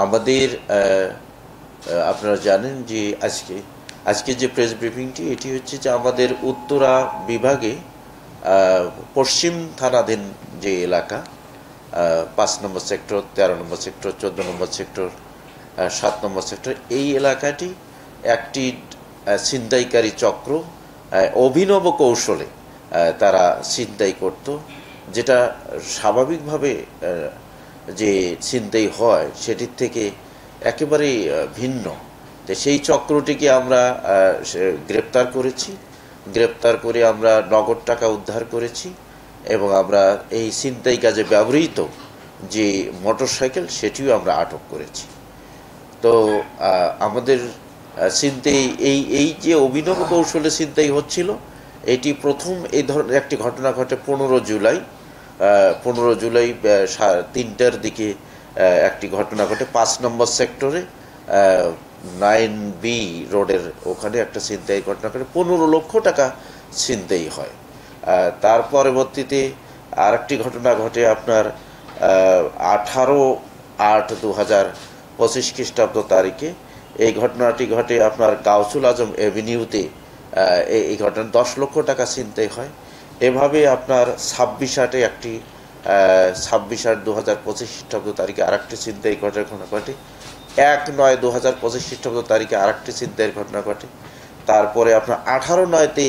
আমাদের আপনারা জানেন যে আজকে যে প্রেস ব্রিফিংটি এটি হচ্ছে যে আমাদের উত্তরা বিভাগে পশ্চিম থানাধীন যে এলাকা ৫ নম্বর সেক্টর, ১৩ নম্বর সেক্টর, ১৪ নম্বর সেক্টর, ৭ নম্বর সেক্টর, এই এলাকাটি একটি ছিনতাইকারী চক্র অভিনব কৌশলে তারা ছিনতাই করত, যেটা স্বাভাবিকভাবে যে ছিনতাই হয় সেটির থেকে একেবারেই ভিন্ন। তো সেই চক্রটিকে আমরা গ্রেপ্তার করেছি। গ্রেপ্তার করে আমরা নগদ টাকা উদ্ধার করেছি এবং আমরা এই ছিনতাই কাজে ব্যবহৃত যে মোটরসাইকেল সেটিও আমরা আটক করেছি। তো আমাদের ছিনতাই এই যে অভিনব কৌশলে ছিনতাই হচ্ছিল, এটি প্রথম এই ধরনের একটি ঘটনা ঘটে 15 জুলাই 3টার দিকে একটি ঘটনা ঘটে 5 নম্বর সেক্টরে 9B রোডের ওখানে একটা ছিনতাই ঘটনা ঘটে, 15 লক্ষ টাকা ছিনতাই হয়। তার পরবর্তীতে আর একটি ঘটনা ঘটে আপনার 18/8/2025 খ্রিস্টাব্দ তারিখে। এই ঘটনাটি ঘটে আপনার গাউসুল আজম এভিনিউতে। এই ঘটনা 10 লক্ষ টাকা ছিনতাই হয়। এভাবে আপনার 26/8 একটি 26/8/2025 খ্রিস্টাব্দ তারিখে আর একটি ছিনতাই ঘটনা ঘটে। 1/9/2025 খ্রিস্টাব্দ তারিখে আর একটি ছিনতাইয়ের ঘটনা ঘটে। তারপরে আপনার 18/9-তে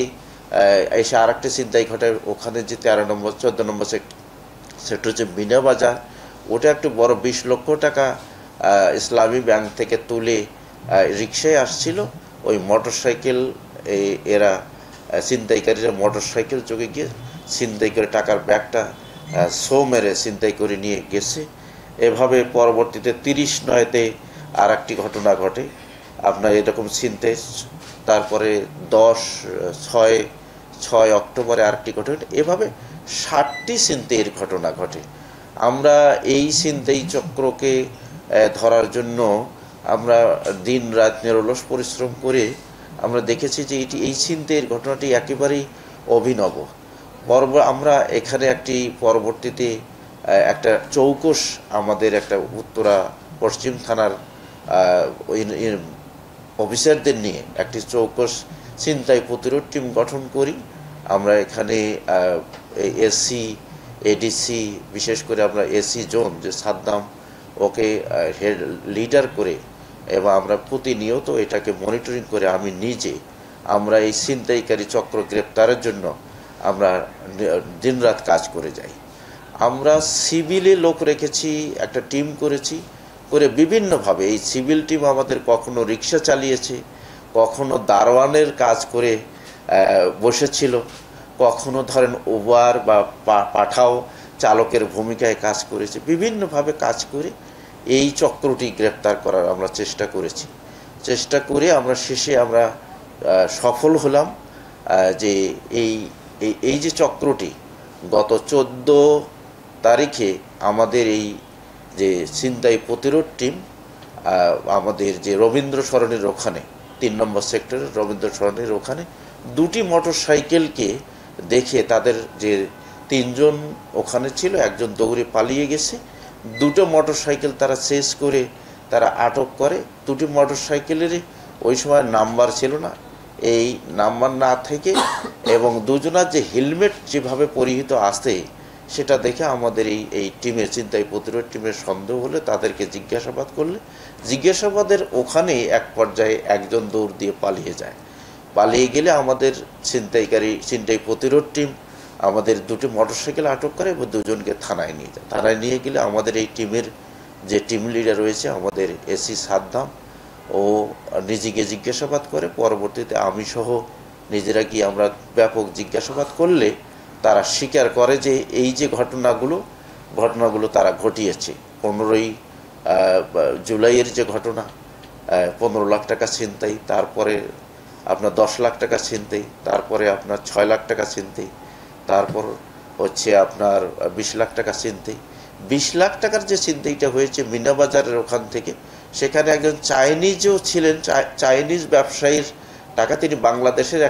এসে আর একটি ছিনতাই ঘটে, ওখানে যে 13 নম্বর 14 নম্বর সেক্টর হচ্ছে মিনা বাজার, ওটা একটু বড় 20 লক্ষ টাকা ইসলামী ব্যাংক থেকে তুলে রিক্সায় আসছিল। ওই মোটরসাইকেল এরা ছিনতাইকারীরা মোটরসাইকেল যোগে গিয়ে ছিনতাই করে টাকার ব্যাগটা মেরে ছিনতাই করে নিয়ে গেছে। এভাবে পরবর্তীতে 30/9-তে আর একটি ঘটনা ঘটে আপনার এরকম ছিনতাই। তারপরে 6 অক্টোবরে আরেকটি ঘটনা। এভাবে 60টি ছিনতাইয়ের ঘটনা ঘটে। আমরা এই ছিনতাই চক্রকে ধরার জন্য আমরা দিন রাত নিরলস পরিশ্রম করে আমরা দেখেছি যে এই ছিনতাইয়ের ঘটনাটি একেবারেই অভিনব। আমরা এখানে একটি পরবর্তীতে একটা চৌকস আমাদের একটা উত্তরা পশ্চিম থানার অফিসারদের নিয়ে একটি চৌকস ছিনতাই প্রতিরোধ টিম গঠন করি। আমরা এখানে এসি, এডিসি, বিশেষ করে আমরা এসি জোন যে সাদ্দাম, ওকে হেড লিডার করে এবং আমরা প্রতিনিয়ত এটাকে মনিটরিং করে আমরা এই ছিনতাইকারী চক্র গ্রেপ্তারের জন্য আমরা দিনরাত কাজ করে যাই। আমরা সিভিলে লোক রেখেছি, একটা টিম করেছি, করে বিভিন্নভাবে এই সিভিল টিম আমাদের কখনো রিক্সা চালিয়েছে, কখনো দারোয়ানের কাজ করে বসেছিল, কখনো ধরেন উবার বা পাঠাও চালকের ভূমিকায় কাজ করেছে। বিভিন্নভাবে কাজ করে এই চক্রটি গ্রেপ্তার করার আমরা চেষ্টা করেছি। চেষ্টা করে আমরা শেষে আমরা সফল হলাম যে এই যে চক্রটি গত 14 তারিখে আমাদের এই যে ছিনতাই প্রতিরোধ টিম আমাদের যে রবীন্দ্র সরণির ওখানে 3 নম্বর সেক্টরের রবীন্দ্র সরণির ওখানে 2টি মোটরসাইকেলকে দেখে তাদের যে 3 জন ওখানে ছিল, একজন দৌড়ে পালিয়ে গেছে। 2টো মোটরসাইকেল তারা শেষ করে তারা আটক করে। 2টি মোটরসাইকেলেরই ওই সময় নাম্বার ছিল না, এই নাম্বার না থেকে এবং দুজনার যে হেলমেট যেভাবে পরিহিত আসে সেটা দেখে আমাদের এই টিমের ছিনতাই প্রতিরোধ টিমের সন্দেহ হলে তাদেরকে জিজ্ঞাসাবাদ করলে জিজ্ঞাসাবাদের ওখানে এক পর্যায়ে একজন দৌড় দিয়ে পালিয়ে যায়। পালিয়ে গেলে আমাদের ছিনতাই প্রতিরোধ টিম আমাদের 2টি মোটরসাইকেল আটক করে এবং 2জনকে থানায় নিয়ে যায়। থানায় নিয়ে গেলে আমাদের এই টিমের যে টিম লিডার রয়েছে আমাদের এসি সাদ্দাম, ও নিজেকে জিজ্ঞাসাবাদ করে। পরবর্তীতে আমি সহ নিজেরা গিয়ে আমরা ব্যাপক জিজ্ঞাসাবাদ করলে তারা স্বীকার করে যে এই যে ঘটনাগুলো তারা ঘটিয়েছে। 15 জুলাইয়ের যে ঘটনা 15 লাখ টাকা ছিনতাই, তারপরে আপনার 10 লাখ টাকা ছিনতাই, তারপরে আপনার 6 লাখ টাকা ছিনতাই, তারপর হচ্ছে আপনার 20 লাখ টাকা ছিনতাই। 20 লাখ টাকার যে ছিনতাইটা হয়েছে মিনা বাজারের ওখান থেকে, সেখানে একজন চাইনিজও ছিলেন, চাইনিজ ব্যবসায়ীর টাকা, তিনি বাংলাদেশের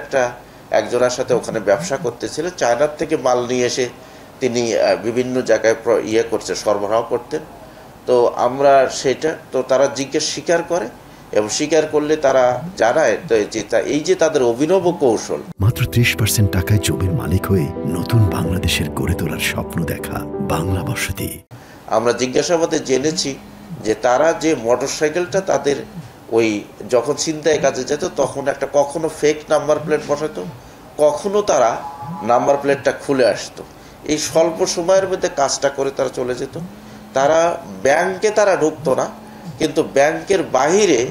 একজনের সাথে ওখানে ব্যবসা করতেছিলেন। চায়নার থেকে মাল নিয়ে এসে তিনি বিভিন্ন জায়গায় সরবরাহ করতেন। তো আমরা সেটা তো তারা জিজ্ঞেস স্বীকার করে এবং স্বীকার করলে তারা জানায় তো যে এই যে তাদের অভিনব কৌশল। মাত্র 30% টাকায় জমির মালিক হয়ে নতুন বাংলাদেশের গড়ে তোলার স্বপ্ন দেখা বাংলা বসতি। আমরা জিজ্ঞাসাবাদে জেনেছি যে তারা যে মোটরসাইকেলটা তাদের ওই যখন ছিনতাই কাজে যেত তখন একটা কখনো ফেক নাম্বার প্লেট বসাতো, কখনো তারা নাম্বার প্লেটটা খুলে আসতো। এই স্বল্প সময়ের মধ্যে কাজটা করে তারা চলে যেত। তারা ব্যাংকে তারা ঢুকতো না, কিন্তু ব্যাংকের বাহিরে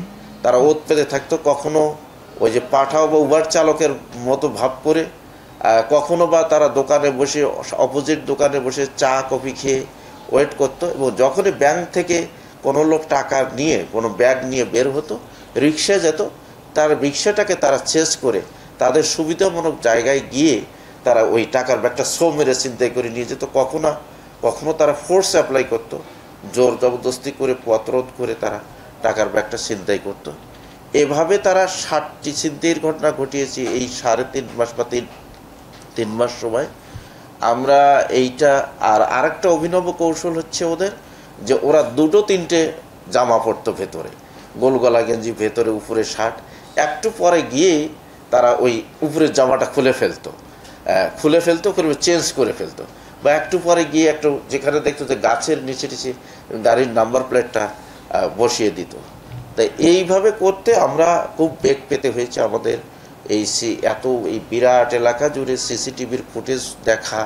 তারা ওত পেতে থাকতো, কখনো ওই যে পাঠাও বা উবার চালকের মতো ভাব করে, কখনো বা তারা দোকানে বসে অপোজিট দোকানে বসে চা কফি খেয়ে ওয়েট করতো। এবং যখনই ব্যাংক থেকে কোনো লোক টাকা নিয়ে কোনো ব্যাগ নিয়ে বের হতো, রিক্সায় যেত, তার রিক্সাটাকে তারা চেস করে তাদের সুবিধাজনক জায়গায় গিয়ে তারা ওই টাকার ব্যাগটা সো মেরে ছিনতাই করে নিয়ে যেত। কখনো তারা ফোর্স অ্যাপ্লাই করতো, জোর জবরদস্তি করে পথরোধ করে তারা টাকার ব্যাগটা ছিনতাই করতো। এভাবে তারা 60টি ছিনতাইয়ের ঘটনা ঘটিয়েছে এই 3.5 মাস বা 3 মাস সময় আমরা এইটা। আর আরেকটা অভিনব কৌশল হচ্ছে ওদের, যে ওরা 2-3টে জামা পরতো ভেতরে, গোলগলা গেঞ্জি ভেতরে, উপরে শার্ট। একটু পরে গিয়ে তারা ওই উপরের জামাটা খুলে ফেলতো করে চেঞ্জ করে ফেলতো, বা একটু পরে গিয়ে একটু যেখানে দেখতো যে গাছের নিচে গাড়ির নাম্বার প্লেটটা বসিয়ে দিত। তাই এইভাবে করতে আমরা খুব বেগ পেতে হয়েছে। আমাদের এই এই বিরাট এলাকা জুড়ে সিসিটিভির ফুটেজ দেখা,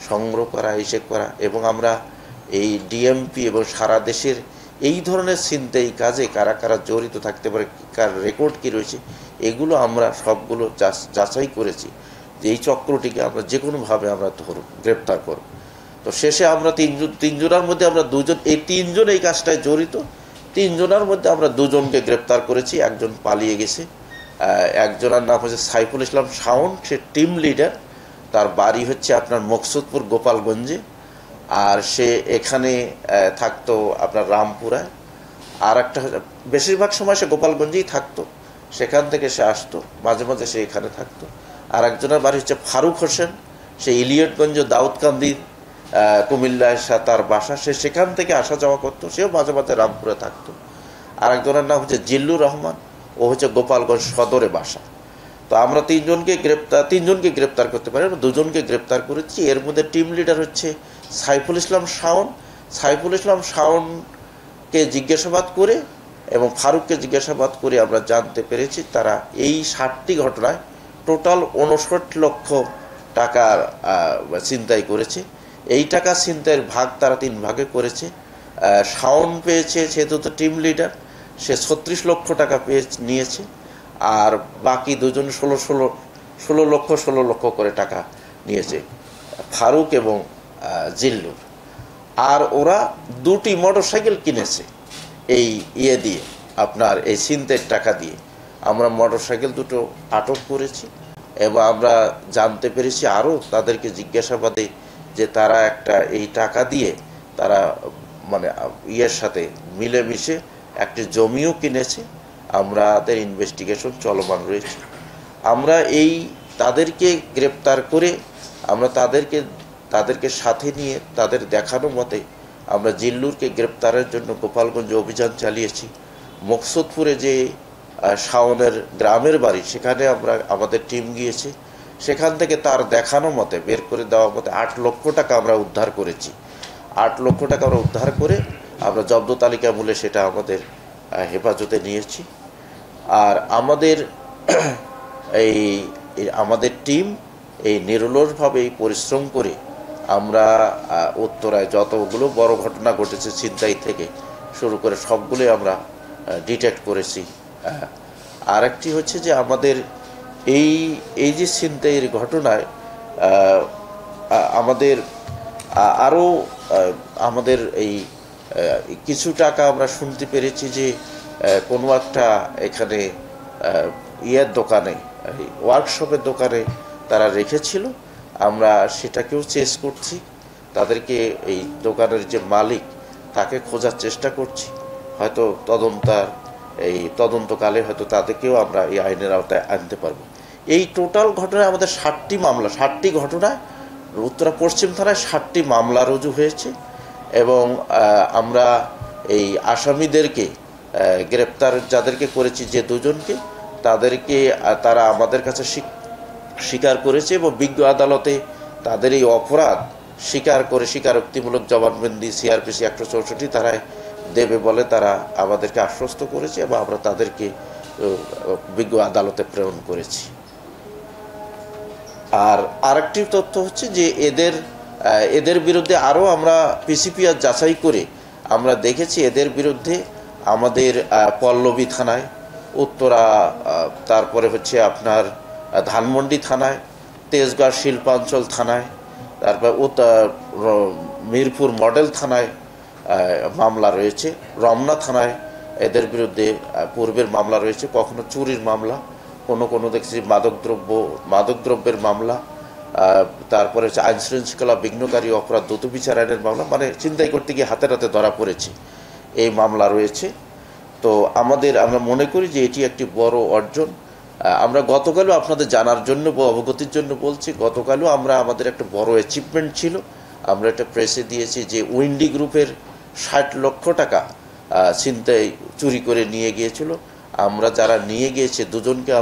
সংগ্রহ করা, হিসেব করা, এবং আমরা এই ডিএমপি এবং সারা দেশের এই ধরনের ছিনতাই কাজে কারা কারা জড়িত থাকতে পারে, কার রেকর্ড কী রয়েছে, এগুলো আমরা সবগুলো যাচাই করেছি যে এই চক্রটিকে আমরা যে কোনোভাবে আমরা গ্রেপ্তার করব। তো শেষে আমরা তিনজনের মধ্যে আমরা দুজন, এই 3 জন এই কাজটায় জড়িত। 3 জনের মধ্যে আমরা 2 জনকে গ্রেপ্তার করেছি, একজন পালিয়ে গেছে। একজনের নাম হচ্ছে সাইফুল ইসলাম শাওন, সে টিম লিডার, তার বাড়ি হচ্ছে আপনার মকসুদপুর গোপালগঞ্জে, আর সে এখানে থাকতো আপনার রামপুরায়। আর একটা বেশিরভাগ সময় সে গোপালগঞ্জেই থাকতো, সেখান থেকে সে আসতো, মাঝে মাঝে সে এখানে থাকতো। আর একজনের বাড়ি হচ্ছে ফারুক হোসেন, সে ইলিয়টগঞ্জ দাউদকান্দি কুমিল্লায় তার বাসা, সে সেখান থেকে আসা যাওয়া করতো, সেও মাঝে মাঝে রামপুরে থাকতো। আর একজনের নাম হচ্ছে জিল্লুর রহমান, ও হচ্ছে গোপালগঞ্জ সদরে বাসা। তো আমরা 3 জনকে গ্রেপ্তার করতে পারি, আমরা 2 জনকে গ্রেপ্তার করেছি। এর মধ্যে টিম লিডার হচ্ছে সাইফুল ইসলাম শাওন। সাইফুল ইসলাম শাওনকে জিজ্ঞাসাবাদ করে এবং ফারুককে জিজ্ঞাসাবাদ করে আমরা জানতে পেরেছি তারা এই 60টি ঘটনায় টোটাল 59 লক্ষ টাকার ছিনতাই করেছে। এই টাকা ছিনতাইয়ের ভাগ তারা 3 ভাগে করেছে। শাওন পেয়েছে, যেহেতু তো টিম লিডার, সে 36 লক্ষ টাকা নিয়েছে, আর বাকি 2 জন 16 লক্ষ করে টাকা নিয়েছে, ফারুক এবং জিল্লুর। আর ওরা 2টি মোটরসাইকেল কিনেছে এই দিয়ে, আপনার এই ছিনতাইয়ের টাকা দিয়ে। আমরা মোটরসাইকেল 2টো আটক করেছি এবং আমরা জানতে পেরেছি আরও তাদেরকে জিজ্ঞাসাবাদে যে তারা এই টাকা দিয়ে তারা মানে সাথে মিলেমিশে একটি জমিও কিনেছে। আমাদের ইনভেস্টিগেশন চলমান রয়েছে। আমরা তাদেরকে গ্রেপ্তার করে আমরা তাদেরকে সাথে নিয়ে তাদের দেখানো মতে আমরা জিল্লুরকে গ্রেপ্তারের জন্য গোপালগঞ্জে অভিযান চালিয়েছি। মকসুদপুরে যে শাওনের গ্রামের বাড়ি, সেখানে আমাদের টিম গিয়েছে, সেখান থেকে তার দেখানো মতে বের করে দেওয়া মতে 8 লক্ষ টাকা আমরা উদ্ধার করেছি। 8 লক্ষ টাকা আমরা উদ্ধার করে আমরা জব্দ তালিকা মূলে সেটা আমাদের হেফাজতে নিয়েছি। আর আমাদের টিম এই নিরলসভাবে পরিশ্রম করে আমরা উত্তরায় যতগুলো বড় ঘটনা ঘটেছে ছিনতাই থেকে শুরু করে সবগুলোই আমরা ডিটেক্ট করেছি। আরেকটি হচ্ছে যে আমাদের এই যে ছিনতাইয়ের ঘটনায় আমাদের এই কিছু টাকা আমরা শুনতে পেরেছি যে কোনো একটা এখানে দোকানে, ওয়ার্কশপের দোকানে তারা রেখেছিল। আমরা সেটাকেও চেস করছি, তাদেরকে এই দোকানের যে মালিক তাকে খোঁজার চেষ্টা করছি। হয়তো তদন্তকালে হয়তো তাদেরকেও আমরা এই আইনের আওতায় আনতে পারবো। এই টোটাল ঘটনায় আমাদের 60টি মামলা, 60টি ঘটনায় উত্তরা পশ্চিম থানায় 60টি মামলা রুজু হয়েছে এবং আমরা এই আসামিদেরকে গ্রেপ্তার যাদেরকে করেছি যে দুজনকে, তাদেরকে তারা আমাদের কাছে স্বীকার করেছে এবং বিজ্ঞ আদালতে তাদের এই অপরাধ স্বীকার করে স্বীকারোক্তিমূলক জবানবন্দি সিআরপিসি 164 ধারায় দেবে বলে তারা আমাদেরকে আশ্বস্ত করেছে এবং আমরা তাদেরকে বিজ্ঞ আদালতে প্রেরণ করেছি। আর আরেকটি তথ্য হচ্ছে যে এদের বিরুদ্ধে আরও আমরা পিসিপিআর যাচাই করে আমরা দেখেছি এদের বিরুদ্ধে আমাদের পল্লবী থানায়, উত্তরা, তারপরে হচ্ছে আপনার ধানমন্ডি থানায়, তেজগাঁ শিল্পাঞ্চল থানায়, তারপর মিরপুর মডেল থানায় মামলা রয়েছে, রমনা থানায় এদের বিরুদ্ধে পূর্বের মামলা রয়েছে, কখনো চুরির মামলা, কোনো দেখছি মাদকদ্রব্যের মামলা, তারপরে হচ্ছে আইন শৃঙ্খলা বিঘ্নকারী অপরাধ দ্রুত বিচার আইনের মামলা, মানে ছিনতাই করতে গিয়ে হাতে হাতে ধরা পড়েছে, এই মামলা রয়েছে। তো আমরা মনে করি যে এটি একটি বড় অর্জন। আমরা গতকালও আপনাদের জানার জন্য অবগতির জন্য বলছি, গতকালও আমাদের একটা বড় অ্যাচিভমেন্ট ছিল, আমরা একটা প্রেসে দিয়েছি যে উইন্ডি গ্রুপের 60 লক্ষ টাকা ছিনতাই চুরি করে নিয়ে গিয়েছিল। আমরা যারা নিয়ে গিয়েছে দুজনকে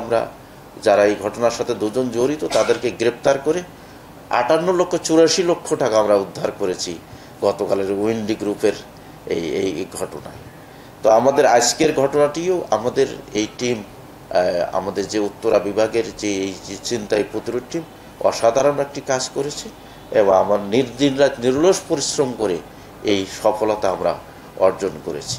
যারা এই ঘটনার সাথে দুজন জড়িত তাদেরকে গ্রেপ্তার করে 58,84,00,000 টাকা আমরা উদ্ধার করেছি গতকালের উইন্ডি গ্রুপের এই ঘটনায়। তো আমাদের আজকের ঘটনাটিও আমাদের এই টিম, আমাদের যে উত্তরা বিভাগের যে এই ছিনতাই প্রতিরোধ টিম অসাধারণ একটি কাজ করেছে এবং আমার নির্দিন রাত নিরলস পরিশ্রম করে এই সফলতা আমরা অর্জন করেছি।